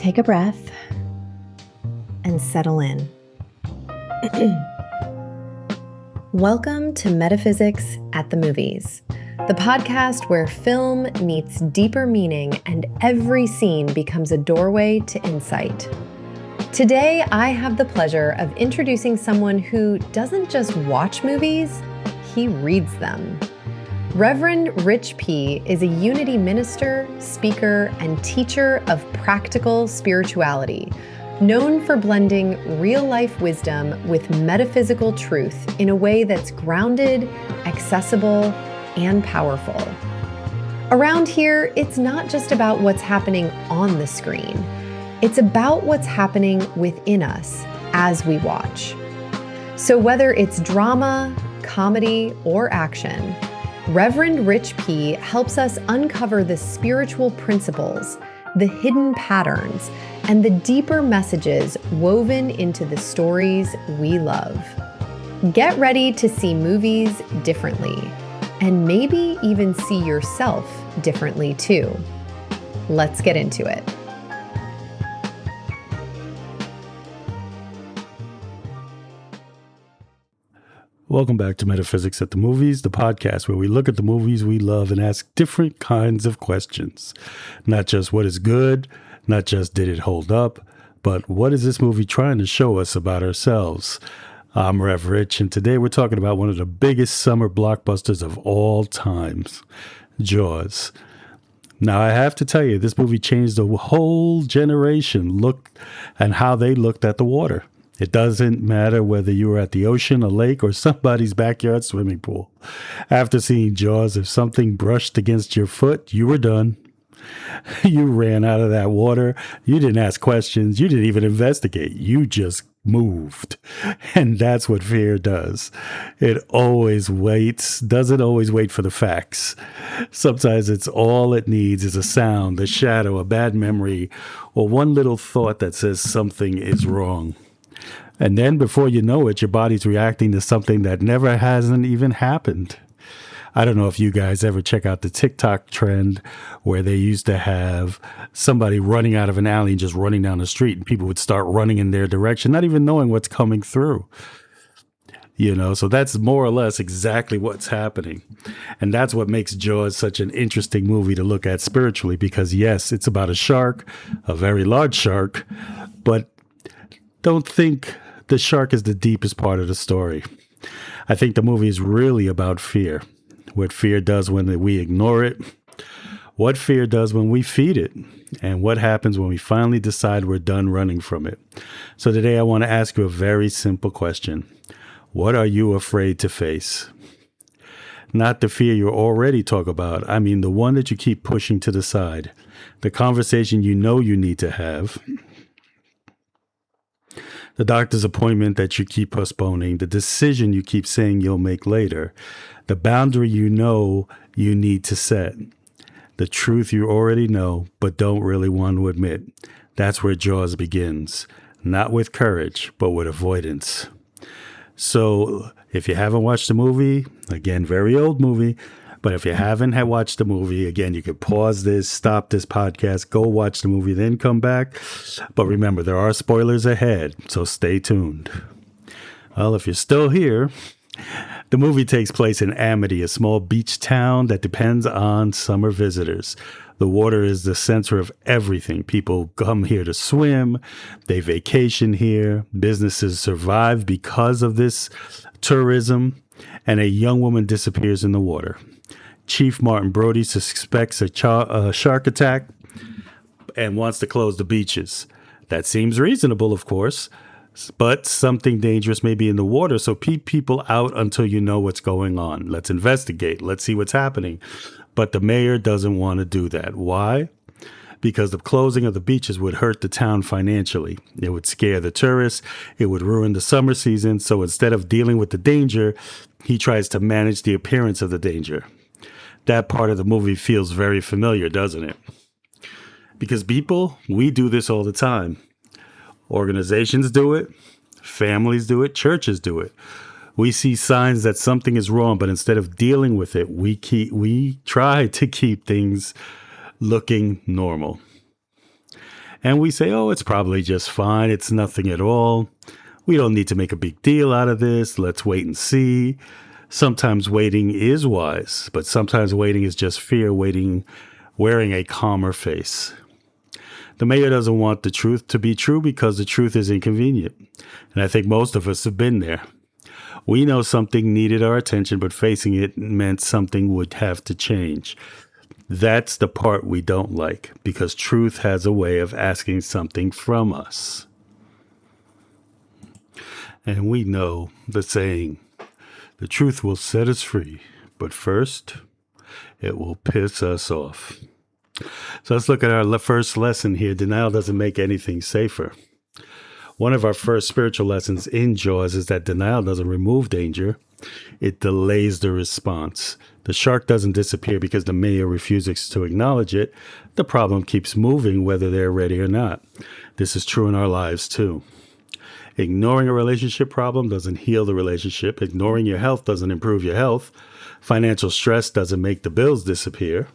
Take a breath and settle in. Welcome to Metaphysics at the Movies, the podcast where film meets deeper meaning and every scene becomes a doorway to insight. Today, I have the pleasure of introducing someone who doesn't just watch movies, he reads them. Reverend Rich P. is a Unity minister, speaker, and teacher of practical spirituality, known for blending real-life wisdom with metaphysical truth in a way that's grounded, accessible, and powerful. Around here, it's not just about what's happening on the screen. It's about what's happening within us as we watch. So whether it's drama, comedy, or action, Reverend Rich P. helps us uncover the spiritual principles, the hidden patterns, and the deeper messages woven into the stories we love. Get ready to see movies differently, and maybe even see yourself differently too. Let's get into it. Welcome back to Metaphysics at the Movies, the podcast where we look at the movies we love and ask different kinds of questions. Not just what is good, not just did it hold up, but what is this movie trying to show us about ourselves? I'm Rev Rich, and today we're talking about one of the biggest summer blockbusters of all times, Jaws. Now, I have to tell you, this movie changed a whole generation look and how they looked at the water. It doesn't matter whether you were at the ocean, a lake, or somebody's backyard swimming pool. After seeing Jaws, if something brushed against your foot, you were done. You ran out of that water. You didn't ask questions. You didn't even investigate. You just moved. And that's what fear does. It always waits, doesn't always wait for the facts. Sometimes it's all it needs is a sound, a shadow, a bad memory, or one little thought that says something is wrong. And then before you know it, your body's reacting to something that never hasn't even happened. I don't know if you guys ever check out the TikTok trend where they used to have somebody running out of an alley and just running down the street, and people would start running in their direction, not even knowing what's coming through. So that's more or less exactly what's happening. And that's what makes Jaws such an interesting movie to look at spiritually, because yes, it's about a shark, a very large shark, but don't think the shark is the deepest part of the story. I think the movie is really about fear. What fear does when we ignore it, what fear does when we feed it, and what happens when we finally decide we're done running from it. So today I want to ask you a very simple question. What are you afraid to face? Not the fear you already talk about. I mean, the one that you keep pushing to the side. The conversation you know you need to have. The doctor's appointment that you keep postponing, the decision you keep saying you'll make later, the boundary you know you need to set, the truth you already know but don't really want to admit. That's where Jaws begins, not with courage, but with avoidance. So if you haven't watched the movie, again, very old movie, but if you haven't watched the movie, again, you could pause this, stop this podcast, go watch the movie, then come back. But remember, there are spoilers ahead, so stay tuned. Well, if you're still here, the movie takes place in Amity, a small beach town that depends on summer visitors. The water is the center of everything. People come here to swim, they vacation here, businesses survive because of this tourism, and a young woman disappears in the water. Chief Martin Brody suspects a shark attack and wants to close the beaches. That seems reasonable, of course, but something dangerous may be in the water, so keep people out until you know what's going on. Let's investigate. Let's see what's happening. But the mayor doesn't want to do that. Why? Because the closing of the beaches would hurt the town financially. It would scare the tourists. It would ruin the summer season. So instead of dealing with the danger, he tries to manage the appearance of the danger. That part of the movie feels very familiar, doesn't it? Because people, we do this all the time. Organizations do it. Families do it. Churches do it. We see signs that something is wrong, but instead of dealing with it, we try to keep things looking normal. And we say, oh, it's probably just fine. It's nothing at all. We don't need to make a big deal out of this. Let's wait and see. Sometimes waiting is wise, but sometimes waiting is just fear waiting, wearing a calmer face. The mayor doesn't want the truth to be true because the truth is inconvenient. And I think most of us have been there. We know something needed our attention, but facing it meant something would have to change. That's the part we don't like, because truth has a way of asking something from us. And we know the saying, the truth will set us free, but first, it will piss us off. So let's look at our first lesson here. Denial doesn't make anything safer. One of our first spiritual lessons in Jaws is that denial doesn't remove danger. It delays the response. The shark doesn't disappear because the mayor refuses to acknowledge it. The problem keeps moving whether they're ready or not. This is true in our lives too. Ignoring a relationship problem doesn't heal the relationship. Ignoring your health doesn't improve your health. Financial stress doesn't make the bills disappear.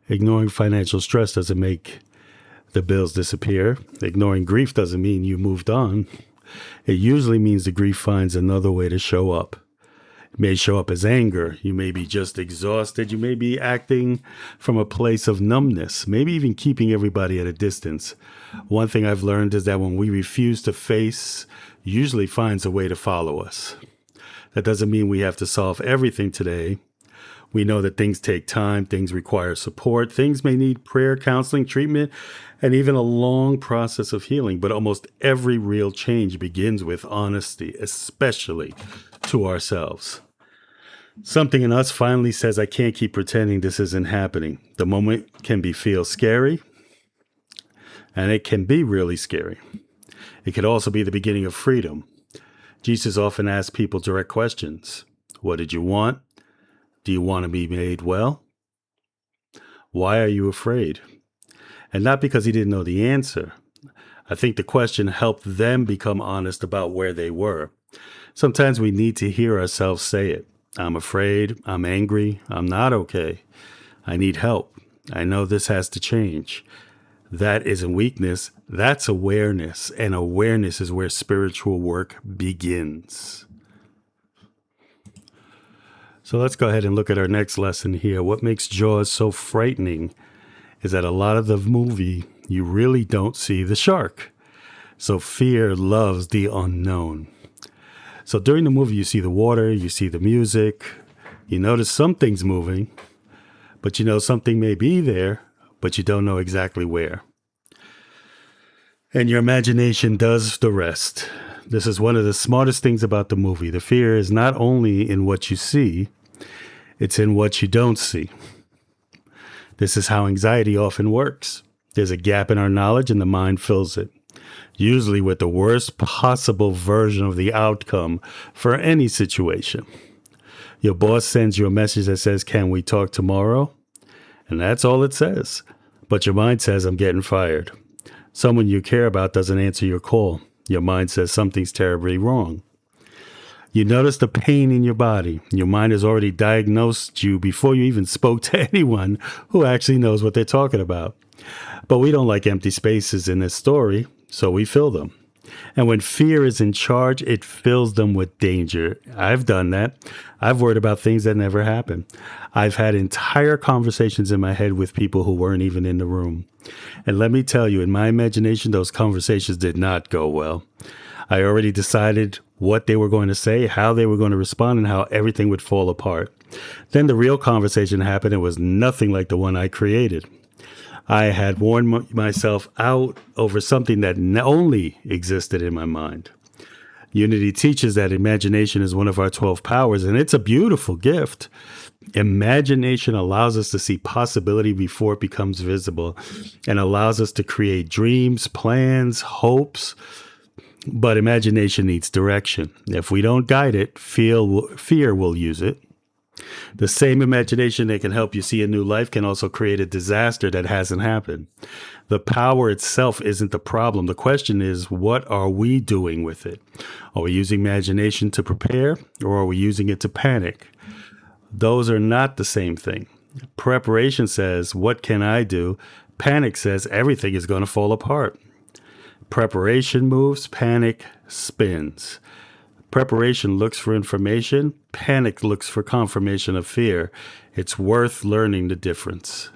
Ignoring financial stress doesn't make the bills disappear. Ignoring grief doesn't mean you moved on. It usually means the grief finds another way to show up. It may show up as anger. You may be just exhausted. You may be acting from a place of numbness, maybe even keeping everybody at a distance. One thing I've learned is that when we refuse to face, usually finds a way to follow us. That doesn't mean we have to solve everything today. We know that things take time, things require support, things may need prayer, counseling, treatment, and even a long process of healing. But almost every real change begins with honesty, especially to ourselves. Something in us finally says, I can't keep pretending this isn't happening. The moment can feel scary, and it can be really scary. It could also be the beginning of freedom. Jesus often asks people direct questions. What did you want? Do you want to be made well? Why are you afraid? And not because he didn't know the answer. I think the question helped them become honest about where they were. Sometimes we need to hear ourselves say it. I'm afraid. I'm angry. I'm not okay. I need help. I know this has to change. That isn't weakness. That's awareness. And awareness is where spiritual work begins. So let's go ahead and look at our next lesson here. What makes Jaws so frightening is that a lot of the movie, you really don't see the shark. So fear loves the unknown. So during the movie, you see the water, you see the music, you notice something's moving, but you know something may be there, but you don't know exactly where. And your imagination does the rest. This is one of the smartest things about the movie. The fear is not only in what you see, it's in what you don't see. This is how anxiety often works. There's a gap in our knowledge and the mind fills it, usually with the worst possible version of the outcome for any situation. Your boss sends you a message that says, "Can we talk tomorrow?" And that's all it says. But your mind says, "I'm getting fired." Someone you care about doesn't answer your call. Your mind says something's terribly wrong. You notice the pain in your body. Your mind has already diagnosed you before you even spoke to anyone who actually knows what they're talking about. But we don't like empty spaces in this story, so we fill them. And when fear is in charge, it fills them with danger. I've done that. I've worried about things that never happen. I've had entire conversations in my head with people who weren't even in the room. And let me tell you, in my imagination, those conversations did not go well. I already decided what they were going to say, how they were going to respond, and how everything would fall apart. Then the real conversation happened. It was nothing like the one I created. I had worn myself out over something that only existed in my mind. Unity teaches that imagination is one of our 12 powers, and it's a beautiful gift. Imagination allows us to see possibility before it becomes visible and allows us to create dreams, plans, hopes. But imagination needs direction. If we don't guide it, fear will use it. The same imagination that can help you see a new life can also create a disaster that hasn't happened. The power itself isn't the problem. The question is, what are we doing with it? Are we using imagination to prepare, or are we using it to panic? Those are not the same thing. Preparation says, what can I do? Panic says everything is going to fall apart. Preparation moves, panic spins. Preparation looks for information. Panic looks for confirmation of fear. It's worth learning the difference.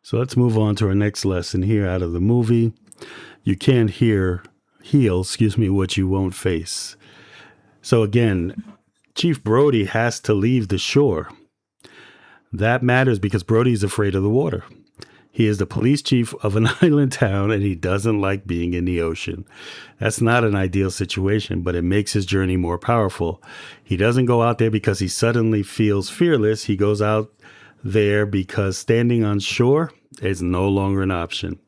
So let's move on to our next lesson here out of the movie. You can't heal what you won't face. So again, Chief Brody has to leave the shore. That matters because Brody is afraid of the water. He is the police chief of an island town and he doesn't like being in the ocean. That's not an ideal situation, but it makes his journey more powerful. He doesn't go out there because he suddenly feels fearless. He goes out there because standing on shore is no longer an option.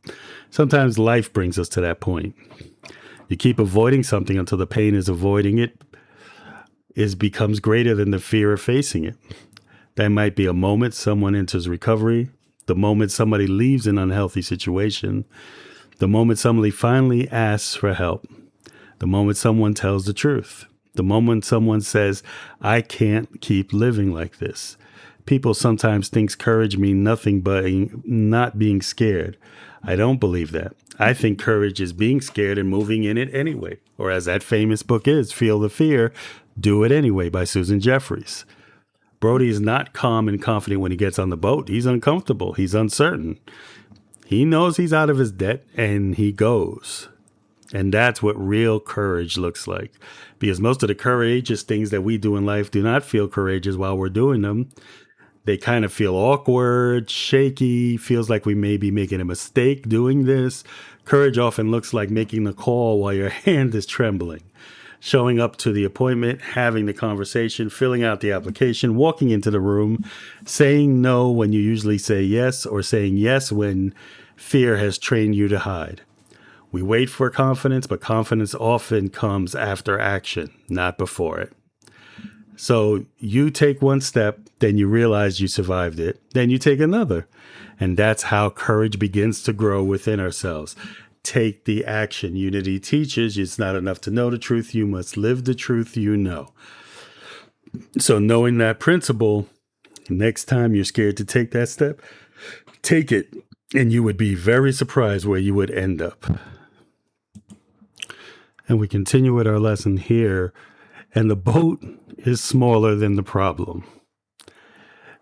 Sometimes life brings us to that point. You keep avoiding something until the pain is avoiding it becomes greater than the fear of facing it. That might be a moment someone enters recovery, the moment somebody leaves an unhealthy situation, the moment somebody finally asks for help, the moment someone tells the truth, the moment someone says, I can't keep living like this. People sometimes think courage means nothing but not being scared. I don't believe that. I think courage is being scared and moving in it anyway. Or as that famous book is, Feel the Fear, Do It Anyway by Susan Jeffers. Brody is not calm and confident when he gets on the boat. He's uncomfortable. He's uncertain. He knows he's out of his debt and he goes. And that's what real courage looks like. Because most of the courageous things that we do in life do not feel courageous while we're doing them. They kind of feel awkward, shaky, feels like we may be making a mistake doing this. Courage often looks like making the call while your hand is trembling. Showing up to the appointment, having the conversation, filling out the application, walking into the room, saying no when you usually say yes, or saying yes when fear has trained you to hide. We wait for confidence, but confidence often comes after action, not before it. So you take one step, then you realize you survived it, then you take another. And that's how courage begins to grow within ourselves. Take the action. Unity teaches it's not enough to know the truth. You must live the truth you know. So knowing that principle, next time you're scared to take that step, take it. And you would be very surprised where you would end up. And we continue with our lesson here. And the boat is smaller than the problem.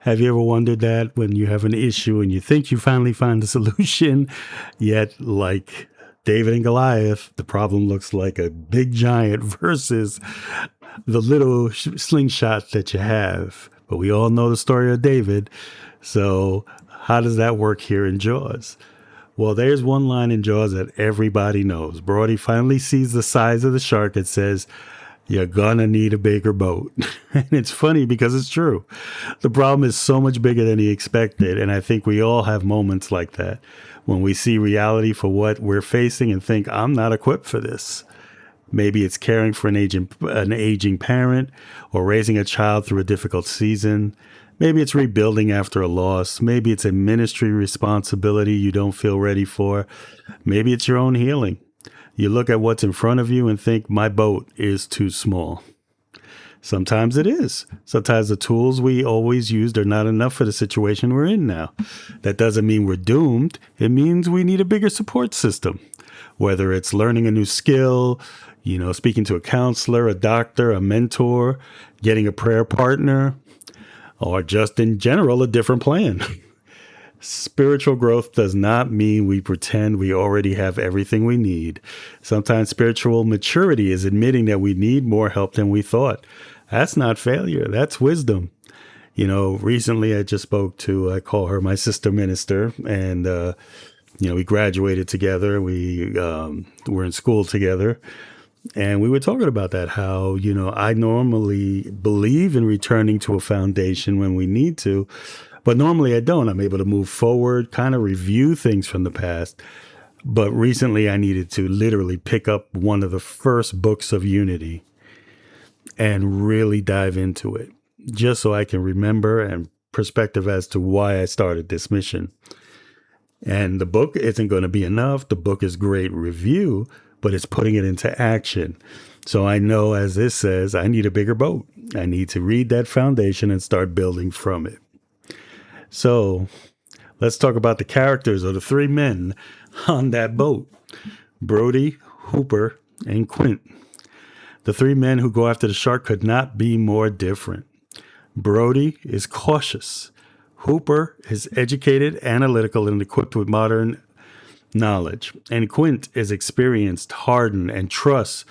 Have you ever wondered that when you have an issue and you think you finally find a solution, yet like David and Goliath, the problem looks like a big giant versus the little slingshot that you have. But we all know the story of David. So how does that work here in Jaws? Well, there's one line in Jaws that everybody knows. Brody finally sees the size of the shark and says, you're gonna need a bigger boat. And it's funny because it's true. The problem is so much bigger than he expected. And I think we all have moments like that when we see reality for what we're facing and think, I'm not equipped for this. Maybe it's caring for an aging parent or raising a child through a difficult season. Maybe it's rebuilding after a loss. Maybe it's a ministry responsibility you don't feel ready for. Maybe it's your own healing. You look at what's in front of you and think, my boat is too small. Sometimes it is. Sometimes the tools we always used are not enough for the situation we're in now. That doesn't mean we're doomed. It means we need a bigger support system. Whether it's learning a new skill, speaking to a counselor, a doctor, a mentor, getting a prayer partner, or just in general, a different plan. Spiritual growth does not mean we pretend we already have everything we need. Sometimes spiritual maturity is admitting that we need more help than we thought. That's not failure. That's wisdom. Recently I just spoke to, I call her my sister minister, and, we graduated together. We were in school together. And we were talking about that, how, I normally believe in returning to a foundation when we need to. But normally I don't. I'm able to move forward, kind of review things from the past. But recently I needed to literally pick up one of the first books of Unity and really dive into it, just so I can remember and perspective as to why I started this mission. And the book isn't going to be enough. The book is great review, but it's putting it into action. So I know, as this says, I need a bigger boat. I need to read that foundation and start building from it. So Let's talk about the characters of the three men on that boat: Brody, Hooper, and Quint. The three men who go after the shark could not be more different. Brody is cautious. Hooper is educated, analytical, and equipped with modern knowledge. And Quint is experienced, hardened, and trusts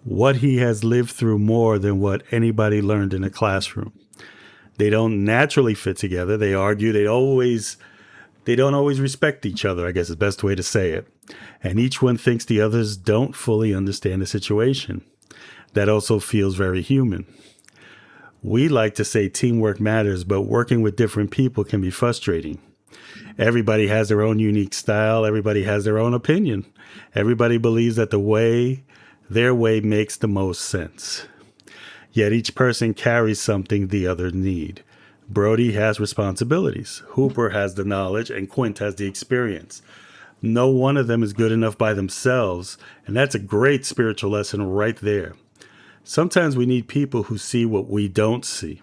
what he has lived through more than what anybody learned in a classroom. They don't naturally fit together. They argue. They don't always respect each other, I guess is the best way to say it. And each one thinks the others don't fully understand the situation. That also feels very human. We like to say teamwork matters, but working with different people can be frustrating. Everybody has their own unique style. Everybody has their own opinion. Everybody believes that their way makes the most sense. Yet each person carries something the other need. Brody has responsibilities. Hooper has the knowledge, and Quint has the experience. No one of them is good enough by themselves, and that's a great spiritual lesson right there. Sometimes we need people who see what we don't see.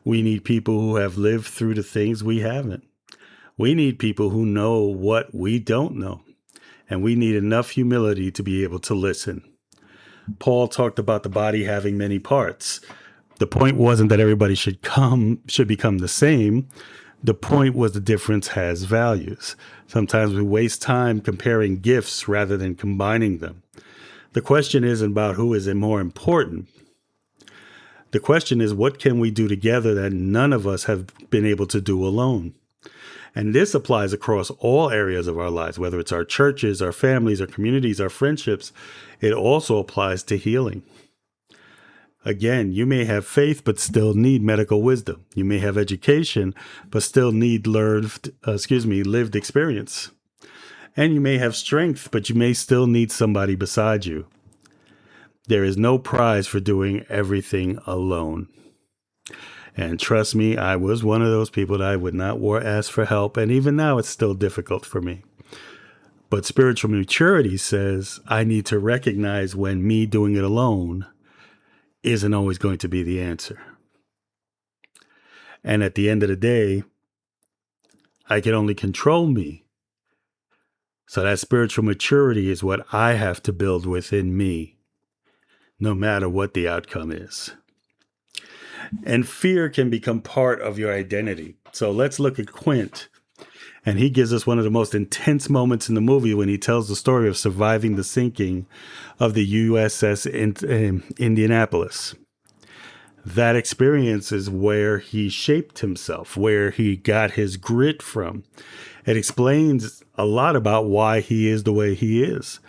We need people who have lived through the things we haven't. We need people who know what we don't know. And we need enough humility to be able to listen. Paul talked about the body having many parts. The point wasn't that everybody should become the same. The point was the difference has values. Sometimes we waste time comparing gifts rather than combining them. The question isn't about who is more important. The question is, what can we do together that none of us have been able to do alone? And this applies across all areas of our lives, whether it's our churches, our families, our communities, our friendships. It also applies to healing. Again, you may have faith, but still need medical wisdom. You may have education, but still need lived experience. And you may have strength, but you may still need somebody beside you. There is no prize for doing everything alone. And trust me, I was one of those people that I would not ask for help. And even now, it's still difficult for me. But spiritual maturity says I need to recognize when me doing it alone isn't always going to be the answer. And at the end of the day, I can only control me. So that spiritual maturity is what I have to build within me, no matter what the outcome is. And fear can become part of your identity. So let's look at Quint. And he gives us one of the most intense moments in the movie when he tells the story of surviving the sinking of the USS Indianapolis. That experience is where he shaped himself, where he got his grit from. It explains a lot about why he is the way he is.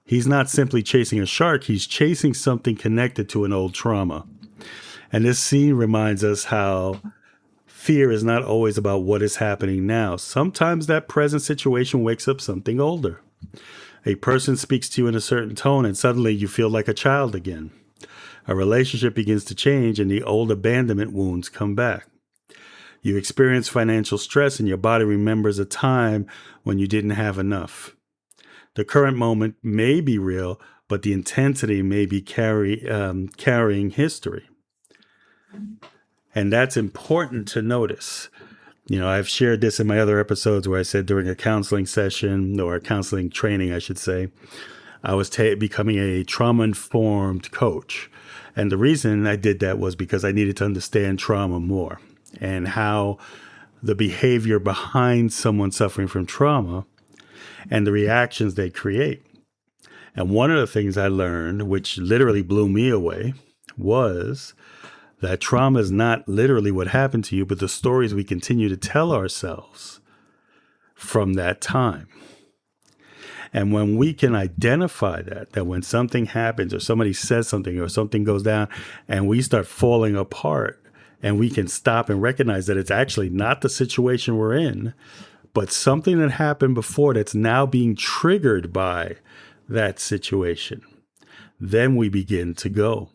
He's not simply chasing a shark, he's chasing something connected to an old trauma. And this scene reminds us how fear is not always about what is happening now. Sometimes that present situation wakes up something older. A person speaks to you in a certain tone and suddenly you feel like a child again. A relationship begins to change and the old abandonment wounds come back. You experience financial stress and your body remembers a time when you didn't have enough. The current moment may be real, but the intensity may be carrying history. And that's important to notice. You know, I've shared this in my other episodes where I said during a counseling session or a counseling training, I should say, I was becoming a trauma-informed coach. And the reason I did that was because I needed to understand trauma more and how the behavior behind someone suffering from trauma and the reactions they create. And one of the things I learned, which literally blew me away, was that trauma is not literally what happened to you, but the stories we continue to tell ourselves from that time. And when we can identify that when something happens or somebody says something or something goes down and we start falling apart and we can stop and recognize that it's actually not the situation we're in, but something that happened before that's now being triggered by that situation, then we begin to go.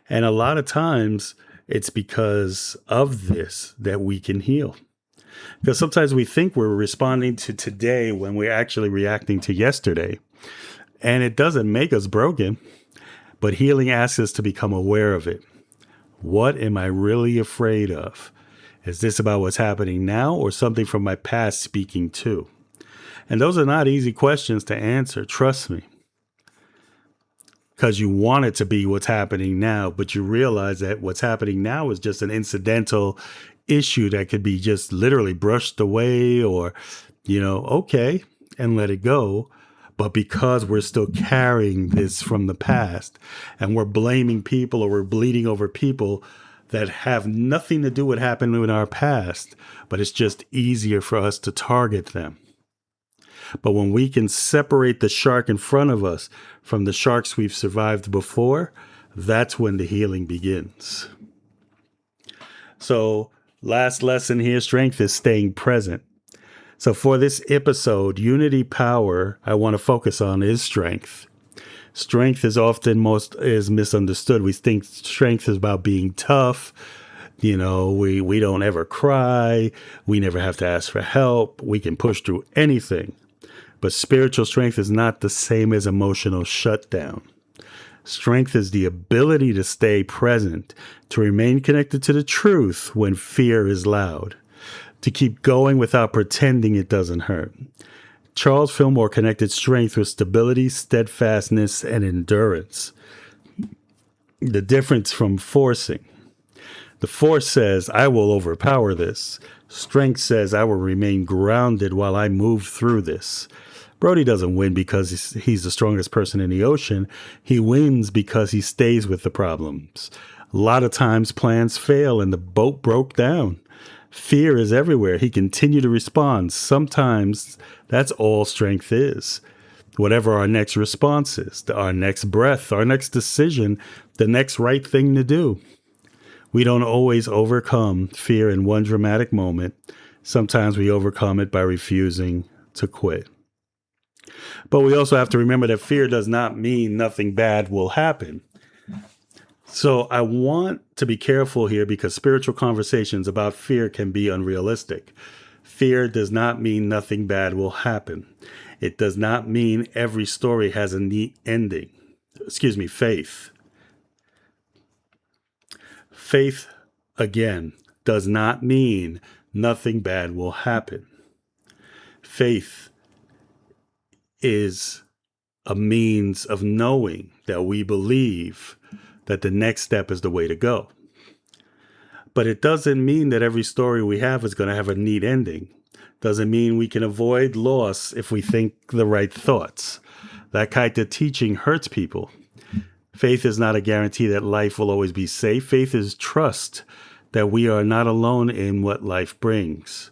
And a lot of times it's because of this that we can heal. Because sometimes we think we're responding to today when we're actually reacting to yesterday. And it doesn't make us broken, but healing asks us to become aware of it. What am I really afraid of? Is this about what's happening now or something from my past speaking too? And those are not easy questions to answer, trust me. Because you want it to be what's happening now, but you realize that what's happening now is just an incidental issue that could be just literally brushed away or, okay, and let it go. But because we're still carrying this from the past and we're blaming people or we're bleeding over people that have nothing to do with what happened in our past, but it's just easier for us to target them. But when we can separate the shark in front of us from the sharks we've survived before, that's when the healing begins. So, last lesson here, strength is staying present. So for this episode, unity power, I want to focus on is strength. Strength is often is misunderstood. We think strength is about being tough. We don't ever cry. We never have to ask for help. We can push through anything. But spiritual strength is not the same as emotional shutdown. Strength is the ability to stay present, to remain connected to the truth when fear is loud, to keep going without pretending it doesn't hurt. Charles Fillmore connected strength with stability, steadfastness, and endurance. The difference from forcing. The force says, I will overpower this. Strength says, I will remain grounded while I move through this. Brody doesn't win because he's the strongest person in the ocean. He wins because he stays with the problems. A lot of times plans fail and the boat broke down. Fear is everywhere. He continued to respond. Sometimes that's all strength is. Whatever our next response is, our next breath, our next decision, the next right thing to do. We don't always overcome fear in one dramatic moment. Sometimes we overcome it by refusing to quit. But we also have to remember that fear does not mean nothing bad will happen. So I want to be careful here because spiritual conversations about fear can be unrealistic. Fear does not mean nothing bad will happen. It does not mean every story has a neat ending. Faith. Faith, again, does not mean nothing bad will happen. Faith is a means of knowing that we believe that the next step is the way to go. But it doesn't mean that every story we have is going to have a neat ending. Doesn't mean we can avoid loss if we think the right thoughts. That kind of teaching hurts people. Faith is not a guarantee that life will always be safe. Faith is trust that we are not alone in what life brings.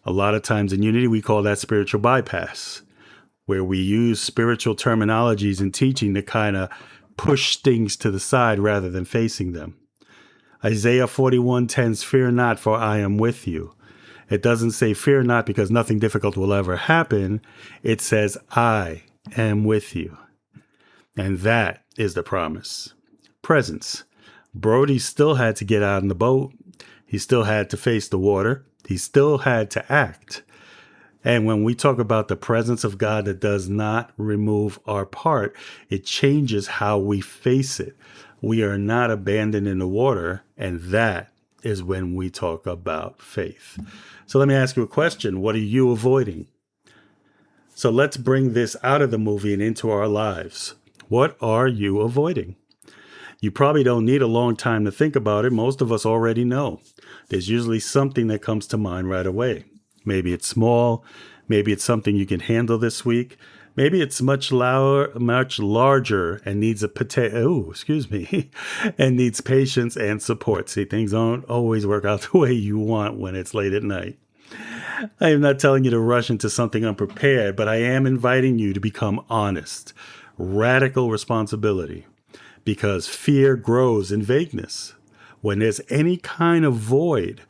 A lot of times in Unity, we call that spiritual bypass, where we use spiritual terminologies and teaching to kind of push things to the side rather than facing them. Isaiah 41:10, fear not, for I am with you. It doesn't say fear not because nothing difficult will ever happen. It says, I am with you. And that is the promise. Presence. Brody still had to get out in the boat. He still had to face the water. He still had to act. And when we talk about the presence of God that does not remove our part, it changes how we face it. We are not abandoned in the water, and that is when we talk about faith. So let me ask you a question. What are you avoiding? So let's bring this out of the movie and into our lives. What are you avoiding? You probably don't need a long time to think about it. Most of us already know. There's usually something that comes to mind right away. Maybe it's small. Maybe it's something you can handle this week. Maybe it's much larger and needs and needs patience and support. See, things don't always work out the way you want when it's late at night. I am not telling you to rush into something unprepared, but I am inviting you to become honest. Radical responsibility. Because fear grows in vagueness. When there's any kind of void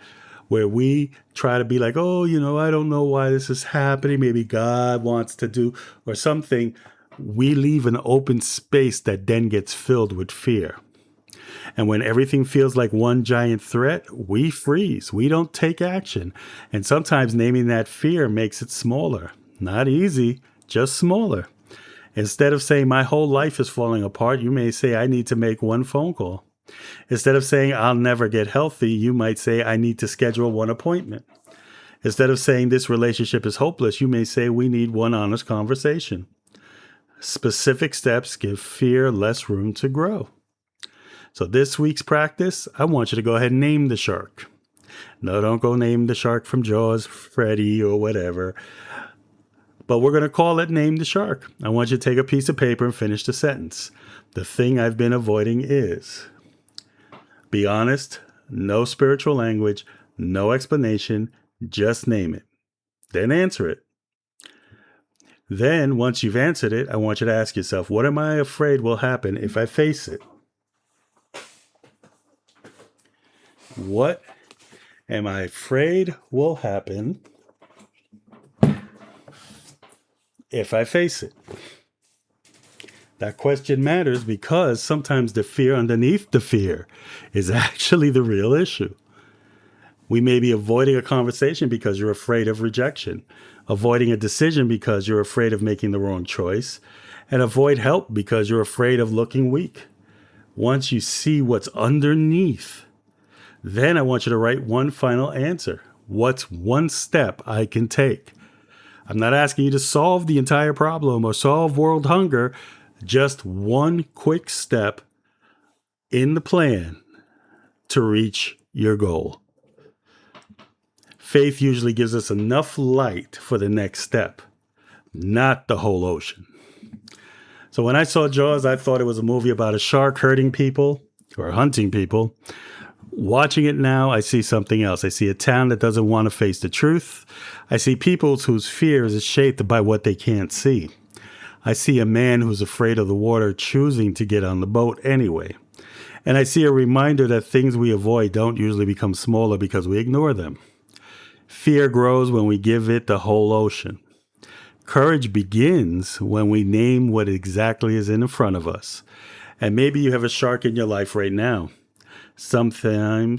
where we try to be like, I don't know why this is happening. Maybe God wants to do or something. We leave an open space that then gets filled with fear. And when everything feels like one giant threat, we freeze. We don't take action. And sometimes naming that fear makes it smaller. Not easy, just smaller. Instead of saying my whole life is falling apart, you may say I need to make one phone call. Instead of saying, I'll never get healthy, you might say, I need to schedule one appointment. Instead of saying this relationship is hopeless, you may say, we need one honest conversation. Specific steps give fear less room to grow. So this week's practice, I want you to go ahead and name the shark. No, don't go name the shark from Jaws, Freddy, or whatever. But we're going to call it Name the Shark. I want you to take a piece of paper and finish the sentence. The thing I've been avoiding is. Be honest, no spiritual language, no explanation, just name it. Then answer it. Then, once you've answered it, I want you to ask yourself, what am I afraid will happen if I face it? What am I afraid will happen if I face it? That question matters because sometimes the fear underneath the fear is actually the real issue. We may be avoiding a conversation because you're afraid of rejection, avoiding a decision because you're afraid of making the wrong choice, and avoid help because you're afraid of looking weak. Once you see what's underneath, then I want you to write one final answer. What's one step I can take? I'm not asking you to solve the entire problem or solve world hunger. Just one quick step in the plan to reach your goal. Faith usually gives us enough light for the next step, not the whole ocean. So when I saw Jaws, I thought it was a movie about a shark hurting people or hunting people. Watching it now, I see something else. I see a town that doesn't want to face the truth. I see people whose fear is shaped by what they can't see. I see a man who's afraid of the water choosing to get on the boat anyway. And I see a reminder that things we avoid don't usually become smaller because we ignore them. Fear grows when we give it the whole ocean. Courage begins when we name what exactly is in front of us. And maybe you have a shark in your life right now. Something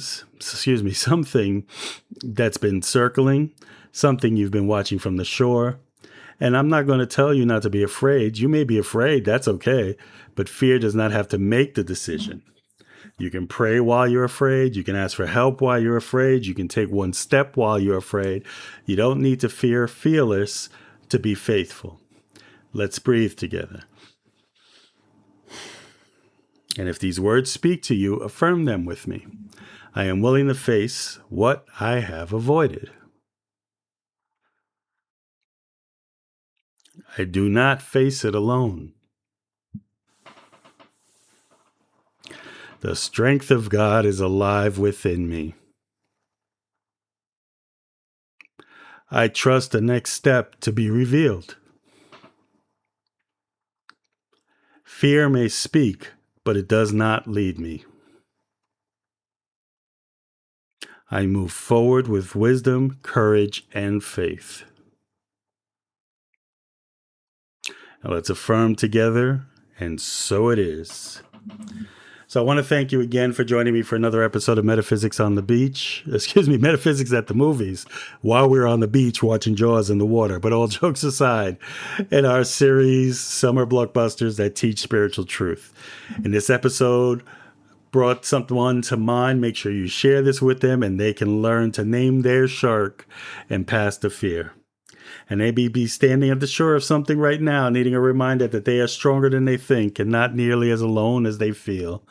that's been circling, something you've been watching from the shore. And I'm not going to tell you not to be afraid. You may be afraid, that's okay. But fear does not have to make the decision. You can pray while you're afraid. You can ask for help while you're afraid. You can take one step while you're afraid. You don't need to fear fearless to be faithful. Let's breathe together. And if these words speak to you, affirm them with me. I am willing to face what I have avoided. I do not face it alone. The strength of God is alive within me. I trust the next step to be revealed. Fear may speak, but it does not lead me. I move forward with wisdom, courage, and faith. Now let's affirm together, and so it is. So I want to thank you again for joining me for another episode of Metaphysics on the Beach. Metaphysics at the Movies, while we're on the beach watching Jaws in the water. But all jokes aside, in our series, Summer Blockbusters that teach spiritual truth. In this episode, brought someone to mind. Make sure you share this with them and they can learn to name their shark and pass the fear. And they may be standing at the shore of something right now, needing a reminder that they are stronger than they think and not nearly as alone as they feel.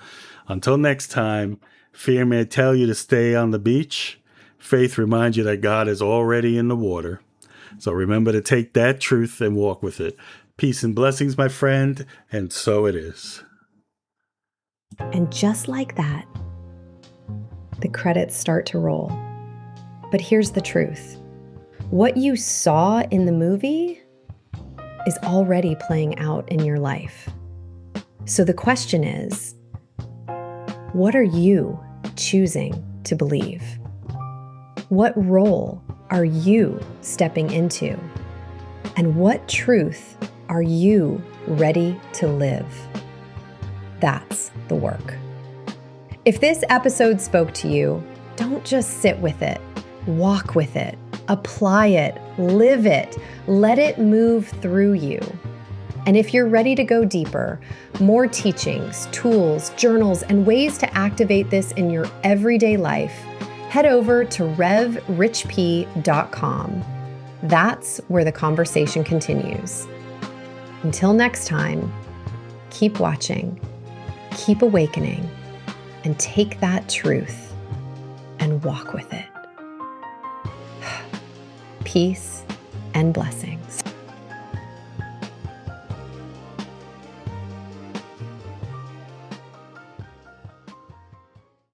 Until next time, fear may tell you to stay on the beach. Faith reminds you that God is already in the water. So remember to take that truth and walk with it. Peace and blessings, my friend, and so it is. And just like that, the credits start to roll. But here's the truth. What you saw in the movie is already playing out in your life. So the question is, what are you choosing to believe? What role are you stepping into? And what truth are you ready to live? That's the work. If this episode spoke to you, don't just sit with it. Walk with it. Apply it. Live it. Let it move through you. And if you're ready to go deeper, more teachings, tools, journals, and ways to activate this in your everyday life, head over to revrichp.com. That's where the conversation continues. Until next time, keep watching, keep awakening, and take that truth and walk with it. Peace and blessings.